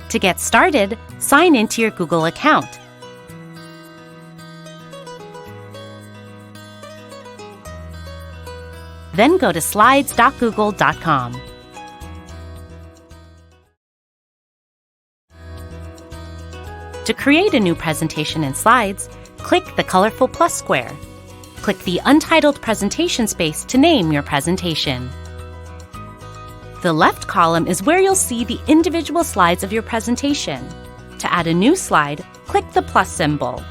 To get started, sign into your Google account. Then go to slides.google.com. To create a new presentation in Slides, click the colorful plus square. Click the Untitled Presentation space to name your presentation. The left column is where you'll see the individual slides of your presentation. To add a new slide, click the plus symbol,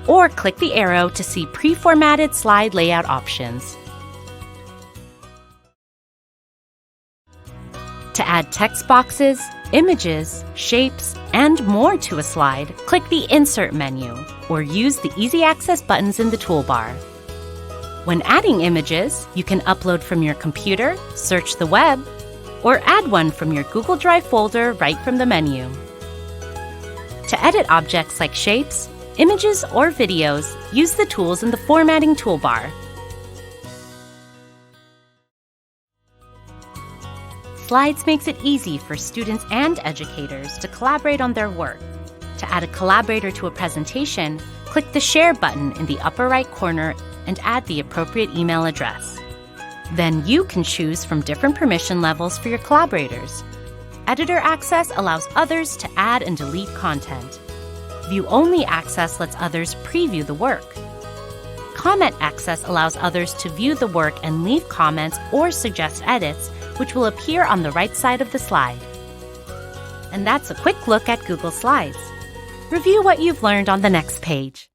or click the arrow to see pre-formatted slide layout options. To add text boxes, images, shapes, and more to a slide, click the Insert menu or use the Easy Access buttons in the toolbar. When adding images, you can upload from your computer, search the web, or add one from your Google Drive folder right from the menu. To edit objects like shapes, images, or videos, use the tools in the Formatting toolbar. Slides makes it easy for students and educators to collaborate on their work. To add a collaborator to a presentation, click the Share button in the upper right corner and add the appropriate email address. Then you can choose from different permission levels for your collaborators. Editor access allows others to add and delete content. View-only access lets others preview the work. Comment access allows others to view the work and leave comments or suggest edits, which will appear on the right side of the slide. And that's a quick look at Google Slides. Review what you've learned on the next page.